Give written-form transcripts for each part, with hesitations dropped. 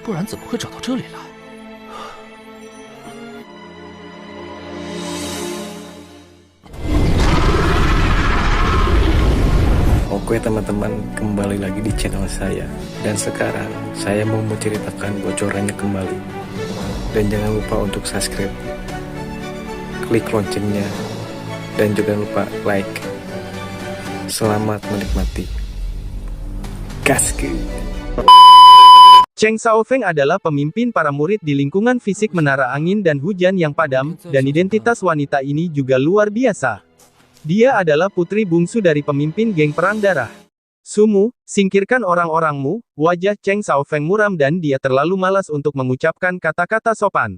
不然怎么会找到这里来？ Oke teman-teman, kembali lagi di channel saya. Dan sekarang saya mau menceritakan bocorannya kembali. Dan jangan lupa untuk subscribe, klik loncengnya, dan jangan lupa like. Selamat menikmati. Gaskeun. Cheng Xiaofeng adalah pemimpin para murid di lingkungan fisik Menara Angin dan Hujan yang padam, dan identitas wanita ini juga luar biasa. Dia adalah putri bungsu dari pemimpin geng perang darah. Sumu, singkirkan orang-orangmu. Wajah Cheng Xiaofeng muram dan dia terlalu malas untuk mengucapkan kata-kata sopan.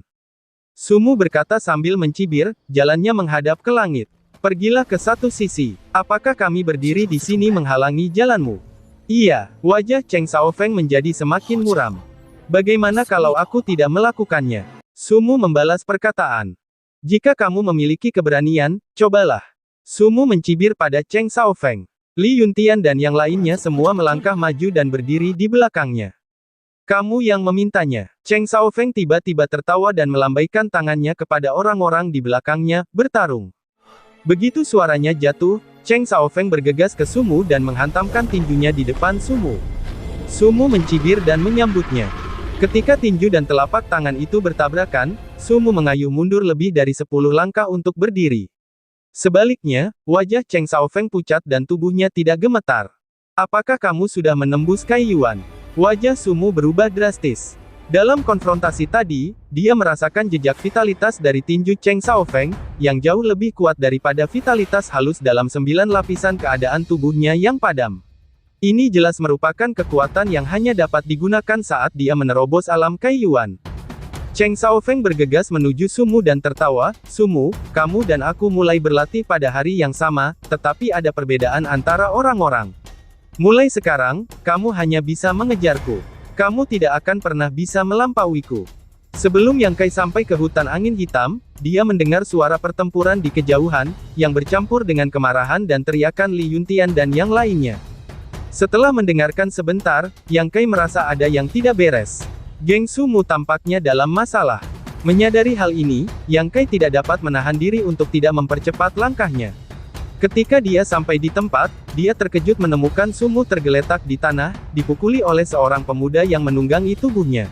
Sumu berkata sambil mencibir, jalannya menghadap ke langit. Pergilah ke satu sisi. Apakah kami berdiri di sini menghalangi jalanmu? Iya, wajah Cheng Xiaofeng menjadi semakin muram. Bagaimana kalau aku tidak melakukannya? Sumu membalas perkataan. Jika kamu memiliki keberanian, cobalah. Sumu mencibir pada Cheng Xiaofeng. Li Yuntian dan yang lainnya semua melangkah maju dan berdiri di belakangnya. Kamu yang memintanya. Cheng Xiaofeng tiba-tiba tertawa dan melambaikan tangannya kepada orang-orang di belakangnya, bertarung. Begitu suaranya jatuh, Cheng Xiaofeng bergegas ke Sumu dan menghantamkan tinjunya di depan Sumu. Sumu mencibir dan menyambutnya. Ketika tinju dan telapak tangan itu bertabrakan, Sumu mengayuh mundur lebih dari 10 langkah untuk berdiri. Sebaliknya, wajah Cheng Xiaofeng pucat dan tubuhnya tidak gemetar. Apakah kamu sudah menembus Kai Yuan? Wajah Sumu berubah drastis. Dalam konfrontasi tadi, dia merasakan jejak vitalitas dari tinju Cheng Xiaofeng, yang jauh lebih kuat daripada vitalitas halus dalam 9 lapisan keadaan tubuhnya yang padam. Ini jelas merupakan kekuatan yang hanya dapat digunakan saat dia menerobos alam Kai Yuan. Cheng Xiaofeng bergegas menuju Sumu dan tertawa, Sumu, kamu dan aku mulai berlatih pada hari yang sama, tetapi ada perbedaan antara orang-orang. Mulai sekarang, kamu hanya bisa mengejarku. Kamu tidak akan pernah bisa melampauiku. Sebelum Yang Kai sampai ke hutan angin hitam, dia mendengar suara pertempuran di kejauhan, yang bercampur dengan kemarahan dan teriakan Li Yuntian dan yang lainnya. Setelah mendengarkan sebentar, Yang Kai merasa ada yang tidak beres. Geng Sumu tampaknya dalam masalah. Menyadari hal ini, Yang Kai tidak dapat menahan diri untuk tidak mempercepat langkahnya. Ketika dia sampai di tempat, dia terkejut menemukan Sumu tergeletak di tanah, dipukuli oleh seorang pemuda yang menunggangi tubuhnya.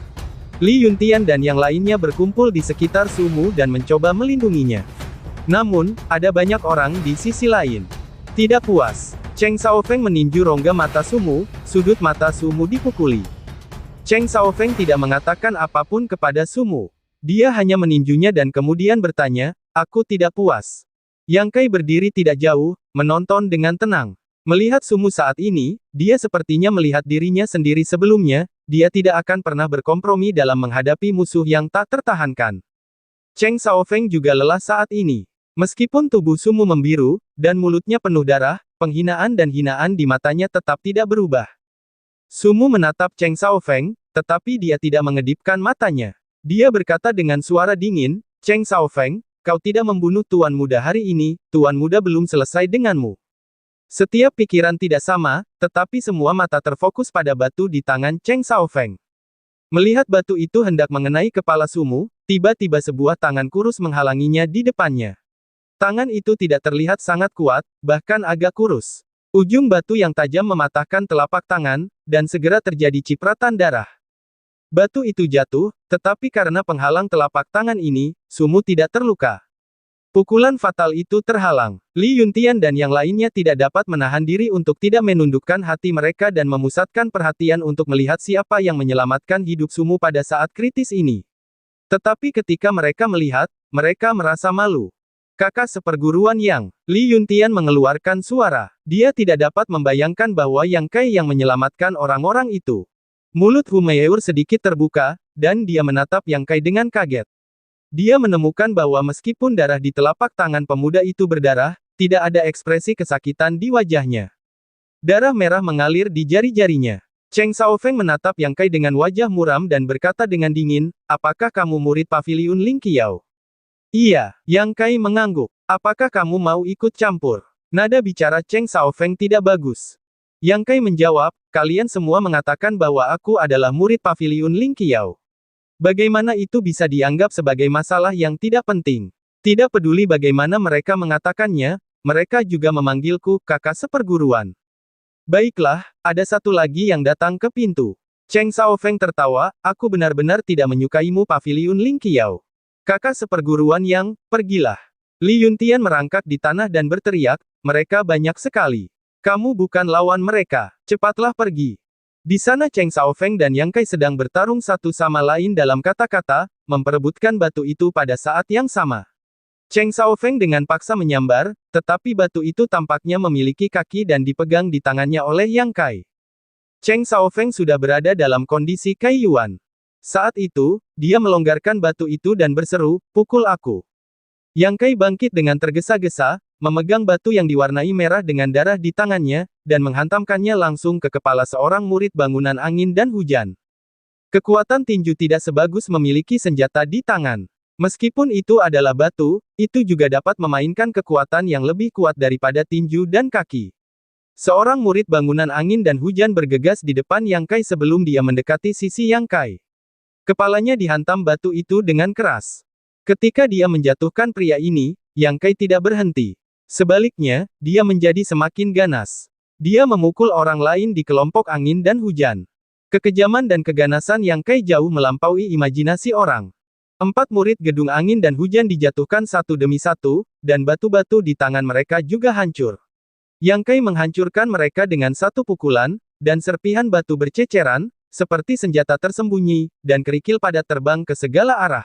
Li Yuntian dan yang lainnya berkumpul di sekitar Sumu dan mencoba melindunginya. Namun, ada banyak orang di sisi lain. Tidak puas, Cheng Xiaofeng meninju rongga mata Sumu, sudut mata Sumu dipukuli. Cheng Xiaofeng tidak mengatakan apapun kepada Sumu. Dia hanya meninjunya dan kemudian bertanya, aku tidak puas. Yang Kai berdiri tidak jauh, menonton dengan tenang. Melihat Sumu saat ini, dia sepertinya melihat dirinya sendiri sebelumnya, dia tidak akan pernah berkompromi dalam menghadapi musuh yang tak tertahankan. Cheng Xiaofeng juga lelah saat ini. Meskipun tubuh Sumu membiru, dan mulutnya penuh darah, penghinaan dan hinaan di matanya tetap tidak berubah. Sumu menatap Cheng Xiaofeng, tetapi dia tidak mengedipkan matanya. Dia berkata dengan suara dingin, Cheng Xiaofeng, kau tidak membunuh Tuan Muda hari ini, Tuan Muda belum selesai denganmu. Setiap pikiran tidak sama, tetapi semua mata terfokus pada batu di tangan Cheng Xiaofeng. Melihat batu itu hendak mengenai kepala Sumu, tiba-tiba sebuah tangan kurus menghalanginya di depannya. Tangan itu tidak terlihat sangat kuat, bahkan agak kurus. Ujung batu yang tajam mematahkan telapak tangan, dan segera terjadi cipratan darah. Batu itu jatuh, tetapi karena penghalang telapak tangan ini, Sumu tidak terluka. Pukulan fatal itu terhalang. Li Yuntian dan yang lainnya tidak dapat menahan diri untuk tidak menundukkan hati mereka dan memusatkan perhatian untuk melihat siapa yang menyelamatkan hidup Sumu pada saat kritis ini. Tetapi ketika mereka melihat, mereka merasa malu. Kakak seperguruan Yang, Li Yuntian mengeluarkan suara. Dia tidak dapat membayangkan bahwa Yang Kai yang menyelamatkan orang-orang itu. Mulut Humeyeur sedikit terbuka, dan dia menatap Yang Kai dengan kaget. Dia menemukan bahwa meskipun darah di telapak tangan pemuda itu berdarah, tidak ada ekspresi kesakitan di wajahnya. Darah merah mengalir di jari-jarinya. Cheng Xiaofeng menatap Yang Kai dengan wajah muram dan berkata dengan dingin, apakah kamu murid Paviliun Ling Qiao? Iya, Yang Kai mengangguk. Apakah kamu mau ikut campur? Nada bicara Cheng Xiaofeng tidak bagus. Yang Kai menjawab, kalian semua mengatakan bahwa aku adalah murid Paviliun Ling Qiao. Bagaimana itu bisa dianggap sebagai masalah yang tidak penting? Tidak peduli bagaimana mereka mengatakannya, mereka juga memanggilku kakak seperguruan. Baiklah, ada satu lagi yang datang ke pintu. Cheng Xiaofeng tertawa, aku benar-benar tidak menyukaimu Paviliun Ling Qiao. Kakak seperguruan yang, pergilah. Li Yuntian merangkak di tanah dan berteriak, mereka banyak sekali. Kamu bukan lawan mereka, cepatlah pergi. Di sana Cheng Xiaofeng dan Yang Kai sedang bertarung satu sama lain dalam kata-kata, memperebutkan batu itu pada saat yang sama. Cheng Xiaofeng dengan paksa menyambar, tetapi batu itu tampaknya memiliki kaki dan dipegang di tangannya oleh Yang Kai. Cheng Xiaofeng sudah berada dalam kondisi Kai Yuan. Saat itu, dia melonggarkan batu itu dan berseru, pukul aku. Yang Kai bangkit dengan tergesa-gesa, memegang batu yang diwarnai merah dengan darah di tangannya, dan menghantamkannya langsung ke kepala seorang murid bangunan angin dan hujan. Kekuatan tinju tidak sebagus memiliki senjata di tangan. Meskipun itu adalah batu, itu juga dapat memainkan kekuatan yang lebih kuat daripada tinju dan kaki. Seorang murid bangunan angin dan hujan bergegas di depan Yang Kai sebelum dia mendekati sisi Yang Kai. Kepalanya dihantam batu itu dengan keras. Ketika dia menjatuhkan pria ini, Yang Kai tidak berhenti. Sebaliknya, dia menjadi semakin ganas. Dia memukul orang lain di kelompok angin dan hujan. Kekejaman dan keganasan Yang Kai jauh melampaui imajinasi orang. 4 murid gedung angin dan hujan dijatuhkan satu demi satu, dan batu-batu di tangan mereka juga hancur. Yang Kai menghancurkan mereka dengan satu pukulan, dan serpihan batu berceceran, seperti senjata tersembunyi, dan kerikil padat terbang ke segala arah.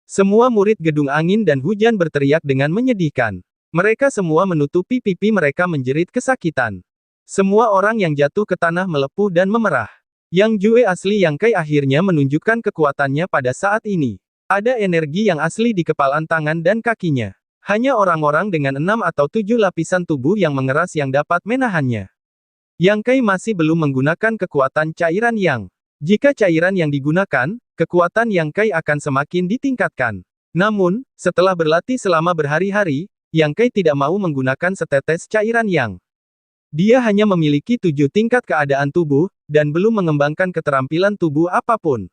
Semua murid gedung angin dan hujan berteriak dengan menyedihkan. Mereka semua menutupi pipi mereka menjerit kesakitan. Semua orang yang jatuh ke tanah melepuh dan memerah. Yang Jue asli Yang Kai akhirnya menunjukkan kekuatannya pada saat ini. Ada energi yang asli di kepalan tangan dan kakinya. Hanya orang-orang dengan 6 atau 7 lapisan tubuh yang mengeras yang dapat menahannya. Yang Kai masih belum menggunakan kekuatan cairan yang. Jika cairan yang digunakan, kekuatan Yang Kai akan semakin ditingkatkan. Namun, setelah berlatih selama berhari-hari, Yang Kai tidak mau menggunakan setetes cairan yang. Dia hanya memiliki 7 tingkat keadaan tubuh, dan belum mengembangkan keterampilan tubuh apapun.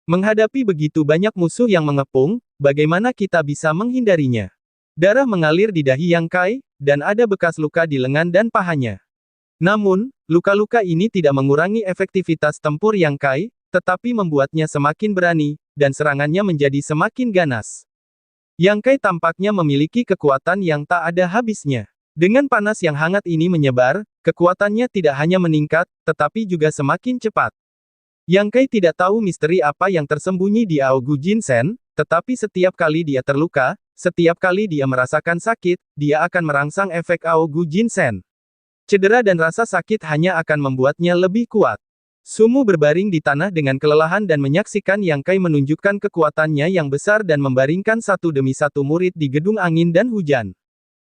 Menghadapi begitu banyak musuh yang mengepung, bagaimana kita bisa menghindarinya? Darah mengalir di dahi Yang Kai, dan ada bekas luka di lengan dan pahanya. Namun, luka-luka ini tidak mengurangi efektivitas tempur Yang Kai, tetapi membuatnya semakin berani, dan serangannya menjadi semakin ganas. Yang Kai tampaknya memiliki kekuatan yang tak ada habisnya. Dengan panas yang hangat ini menyebar, kekuatannya tidak hanya meningkat, tetapi juga semakin cepat. Yang Kai tidak tahu misteri apa yang tersembunyi di Aogu Jinsen, tetapi setiap kali dia terluka, setiap kali dia merasakan sakit, dia akan merangsang efek Aogu Jinsen. Cedera dan rasa sakit hanya akan membuatnya lebih kuat. Sumu berbaring di tanah dengan kelelahan dan menyaksikan Yang Kai menunjukkan kekuatannya yang besar dan membaringkan satu demi satu murid di gedung angin dan hujan.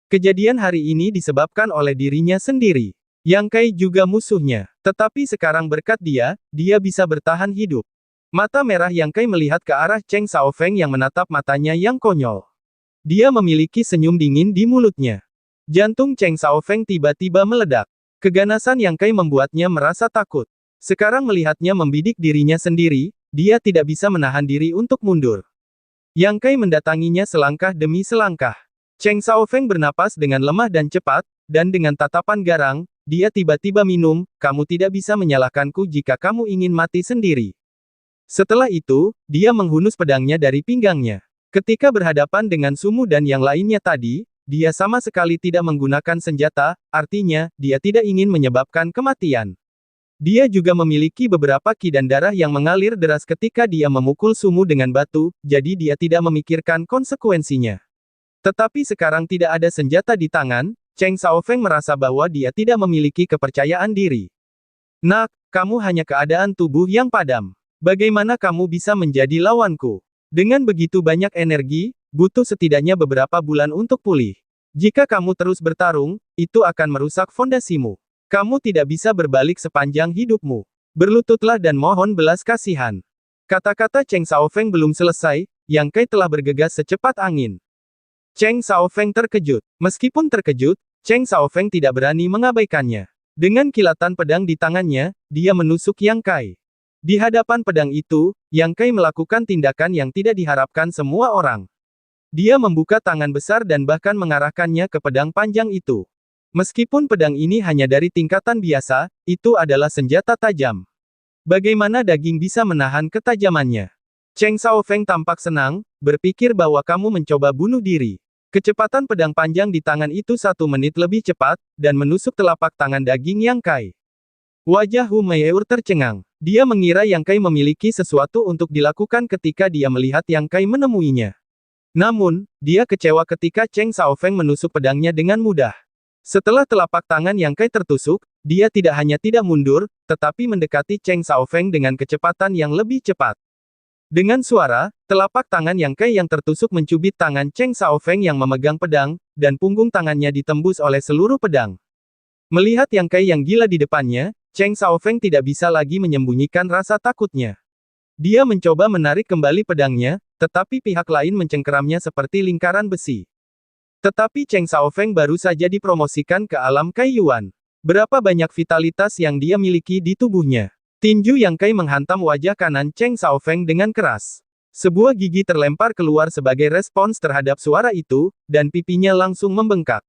Kejadian hari ini disebabkan oleh dirinya sendiri. Yang Kai juga musuhnya. Tetapi sekarang berkat dia bisa bertahan hidup. Mata merah Yang Kai melihat ke arah Cheng Xiaofeng yang menatap matanya yang konyol. Dia memiliki senyum dingin di mulutnya. Jantung Cheng Xiaofeng tiba-tiba meledak. Keganasan Yang Kai membuatnya merasa takut. Sekarang melihatnya membidik dirinya sendiri, dia tidak bisa menahan diri untuk mundur. Yang Kai mendatanginya selangkah demi selangkah. Cheng Xiaofeng bernapas dengan lemah dan cepat, dan dengan tatapan garang, dia tiba-tiba minum, kamu tidak bisa menyalahkanku jika kamu ingin mati sendiri. Setelah itu, dia menghunus pedangnya dari pinggangnya. Ketika berhadapan dengan Sumu dan yang lainnya tadi, dia sama sekali tidak menggunakan senjata, artinya, dia tidak ingin menyebabkan kematian. Dia juga memiliki beberapa ki dan darah yang mengalir deras ketika dia memukul Sumu dengan batu, jadi dia tidak memikirkan konsekuensinya. Tetapi sekarang tidak ada senjata di tangan, Cheng Xiaofeng merasa bahwa dia tidak memiliki kepercayaan diri. Nak, kamu hanya keadaan tubuh yang padam. Bagaimana kamu bisa menjadi lawanku? Dengan begitu banyak energi, butuh setidaknya beberapa bulan untuk pulih. Jika kamu terus bertarung, itu akan merusak fondasimu. Kamu tidak bisa berbalik sepanjang hidupmu. Berlututlah dan mohon belas kasihan. Kata-kata Cheng Xiaofeng belum selesai, Yang Kai telah bergegas secepat angin. Cheng Xiaofeng terkejut. Meskipun terkejut, Cheng Xiaofeng tidak berani mengabaikannya. Dengan kilatan pedang di tangannya, dia menusuk Yang Kai. Di hadapan pedang itu, Yang Kai melakukan tindakan yang tidak diharapkan semua orang. Dia membuka tangan besar dan bahkan mengarahkannya ke pedang panjang itu. Meskipun pedang ini hanya dari tingkatan biasa, itu adalah senjata tajam. Bagaimana daging bisa menahan ketajamannya? Cheng Xiaofeng tampak senang, berpikir bahwa kamu mencoba bunuh diri. Kecepatan pedang panjang di tangan itu 1 menit lebih cepat, dan menusuk telapak tangan daging Yang Kai. Wajah Hu Meiur tercengang. Dia mengira Yang Kai memiliki sesuatu untuk dilakukan ketika dia melihat Yang Kai menemuinya. Namun, dia kecewa ketika Cheng Xiaofeng menusuk pedangnya dengan mudah. Setelah telapak tangan Yang Kai tertusuk, dia tidak hanya tidak mundur, tetapi mendekati Cheng Xiaofeng dengan kecepatan yang lebih cepat. Dengan suara, telapak tangan Yang Kai yang tertusuk mencubit tangan Cheng Xiaofeng yang memegang pedang, dan punggung tangannya ditembus oleh seluruh pedang. Melihat Yang Kai yang gila di depannya, Cheng Xiaofeng tidak bisa lagi menyembunyikan rasa takutnya. Dia mencoba menarik kembali pedangnya, tetapi pihak lain mencengkeramnya seperti lingkaran besi. Tetapi Cheng Xiaofeng baru saja dipromosikan ke alam Kaiyuan. Berapa banyak vitalitas yang dia miliki di tubuhnya? Tinju Yang Kai menghantam wajah kanan Cheng Xiaofeng dengan keras. Sebuah gigi terlempar keluar sebagai respons terhadap suara itu, dan pipinya langsung membengkak.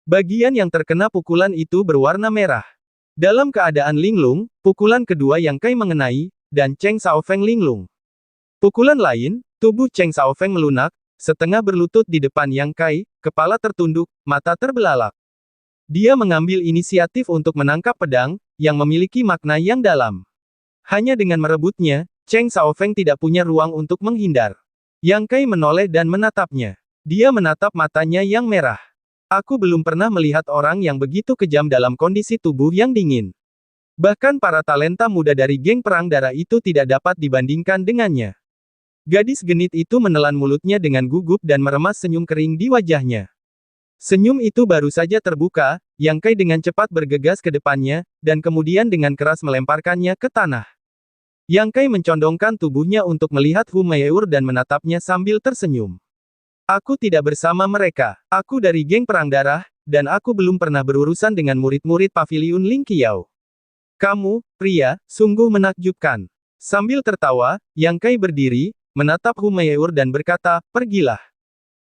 Bagian yang terkena pukulan itu berwarna merah. Dalam keadaan linglung, pukulan kedua Yang Kai mengenai, dan Cheng Xiaofeng linglung. Pukulan lain, tubuh Cheng Xiaofeng melunak, setengah berlutut di depan Yang Kai, kepala tertunduk, mata terbelalak. Dia mengambil inisiatif untuk menangkap pedang, yang memiliki makna yang dalam. Hanya dengan merebutnya, Cheng Xiaofeng tidak punya ruang untuk menghindar. Yang Kai menoleh dan menatapnya. Dia menatap matanya yang merah. Aku belum pernah melihat orang yang begitu kejam dalam kondisi tubuh yang dingin. Bahkan para talenta muda dari geng perang darah itu tidak dapat dibandingkan dengannya. Gadis genit itu menelan mulutnya dengan gugup dan meremas senyum kering di wajahnya. Senyum itu baru saja terbuka, Yang Kai dengan cepat bergegas ke depannya, dan kemudian dengan keras melemparkannya ke tanah. Yang Kai mencondongkan tubuhnya untuk melihat Hu Meiur dan menatapnya sambil tersenyum. Aku tidak bersama mereka. Aku dari geng perang darah, dan aku belum pernah berurusan dengan murid-murid paviliun Ling Qiao. Kamu, pria, sungguh menakjubkan. Sambil tertawa, Yang Kai berdiri, menatap Hu Meiur dan berkata, pergilah.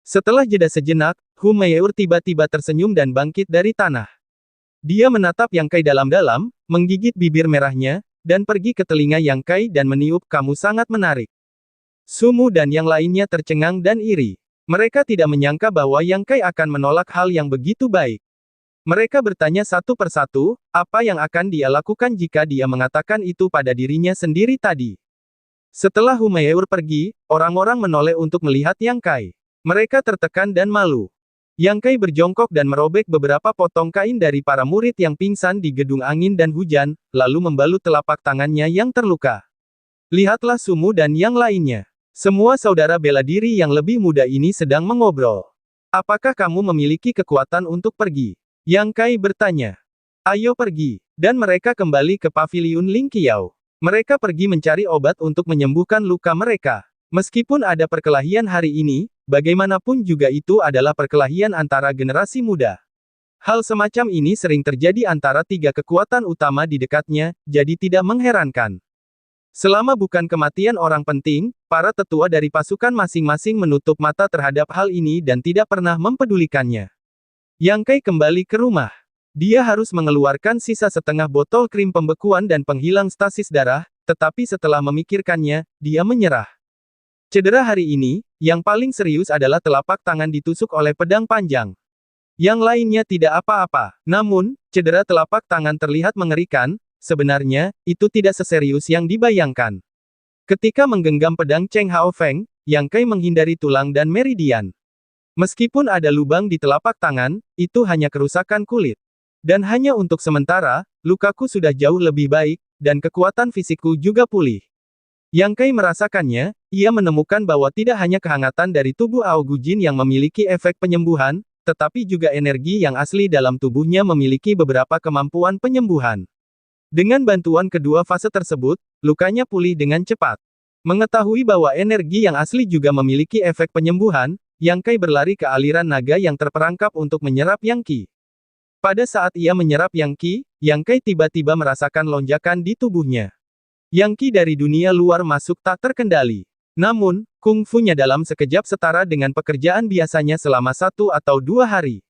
Setelah jeda sejenak, Hu Meiur tiba-tiba tersenyum dan bangkit dari tanah. Dia menatap Yang Kai dalam-dalam, menggigit bibir merahnya, dan pergi ke telinga Yang Kai dan meniup, kamu sangat menarik. Sumu dan yang lainnya tercengang dan iri. Mereka tidak menyangka bahwa Yang Kai akan menolak hal yang begitu baik. Mereka bertanya satu persatu, apa yang akan dia lakukan jika dia mengatakan itu pada dirinya sendiri tadi. Setelah Hu Meiur pergi, orang-orang menoleh untuk melihat Yang Kai. Mereka tertekan dan malu. Yang Kai berjongkok dan merobek beberapa potong kain dari para murid yang pingsan di gedung angin dan hujan, lalu membalut telapak tangannya yang terluka. Lihatlah Sumu dan yang lainnya. Semua saudara bela diri yang lebih muda ini sedang mengobrol. Apakah kamu memiliki kekuatan untuk pergi? Yang Kai bertanya. Ayo pergi. Dan mereka kembali ke paviliun Ling Qiao. Mereka pergi mencari obat untuk menyembuhkan luka mereka. Meskipun ada perkelahian hari ini, bagaimanapun juga itu adalah perkelahian antara generasi muda. Hal semacam ini sering terjadi antara 3 kekuatan utama di dekatnya, jadi tidak mengherankan. Selama bukan kematian orang penting, para tetua dari pasukan masing-masing menutup mata terhadap hal ini dan tidak pernah mempedulikannya. Yang Kai kembali ke rumah. Dia harus mengeluarkan sisa setengah botol krim pembekuan dan penghilang stasis darah, tetapi setelah memikirkannya, dia menyerah. Cedera hari ini, yang paling serius adalah telapak tangan ditusuk oleh pedang panjang. Yang lainnya tidak apa-apa. Namun, cedera telapak tangan terlihat mengerikan, sebenarnya, itu tidak seserius yang dibayangkan. Ketika menggenggam pedang Cheng Xiaofeng, Yang Kai menghindari tulang dan meridian. Meskipun ada lubang di telapak tangan, itu hanya kerusakan kulit. Dan hanya untuk sementara, lukaku sudah jauh lebih baik, dan kekuatan fisikku juga pulih. Yang Kai merasakannya, ia menemukan bahwa tidak hanya kehangatan dari tubuh Aogujin yang memiliki efek penyembuhan, tetapi juga energi yang asli dalam tubuhnya memiliki beberapa kemampuan penyembuhan. Dengan bantuan kedua fase tersebut, lukanya pulih dengan cepat. Mengetahui bahwa energi yang asli juga memiliki efek penyembuhan, Yang Kai berlari ke aliran naga yang terperangkap untuk menyerap Yang Qi. Pada saat ia menyerap Yang Kai tiba-tiba merasakan lonjakan di tubuhnya. Yang Ki dari dunia luar masuk tak terkendali. Namun, kungfunya dalam sekejap setara dengan pekerjaan biasanya selama 1 atau 2 hari.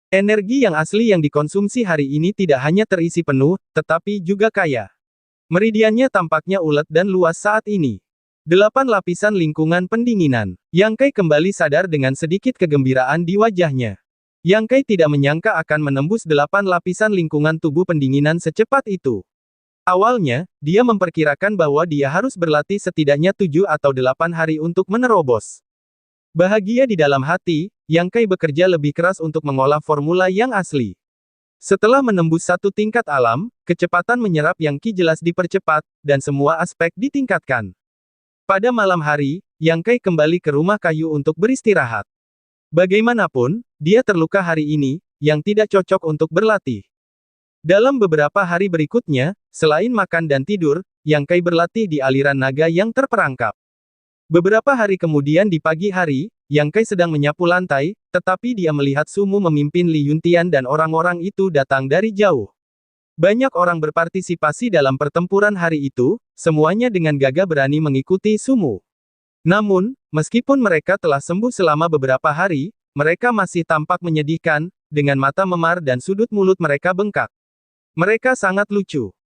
Energi yang asli yang dikonsumsi hari ini tidak hanya terisi penuh, tetapi juga kaya. Meridiannya tampaknya ulet dan luas saat ini. 8 lapisan lingkungan pendinginan. Yang Kai kembali sadar dengan sedikit kegembiraan di wajahnya. Yang Kai tidak menyangka akan menembus 8 lapisan lingkungan tubuh pendinginan secepat itu. Awalnya, dia memperkirakan bahwa dia harus berlatih setidaknya 7 atau 8 hari untuk menerobos. Bahagia di dalam hati, Yang Kai bekerja lebih keras untuk mengolah formula yang asli. Setelah menembus 1 tingkat alam, kecepatan menyerap Yang Ki jelas dipercepat, dan semua aspek ditingkatkan. Pada malam hari, Yang Kai kembali ke rumah kayu untuk beristirahat. Bagaimanapun, dia terluka hari ini, yang tidak cocok untuk berlatih. Dalam beberapa hari berikutnya, selain makan dan tidur, Yang Kai berlatih di aliran naga yang terperangkap. Beberapa hari kemudian di pagi hari, Yang Kai sedang menyapu lantai, tetapi dia melihat Sumu memimpin Li Yuntian dan orang-orang itu datang dari jauh. Banyak orang berpartisipasi dalam pertempuran hari itu, semuanya dengan gagah berani mengikuti Sumu. Namun, meskipun mereka telah sembuh selama beberapa hari, mereka masih tampak menyedihkan, dengan mata memar dan sudut mulut mereka bengkak. Mereka sangat lucu.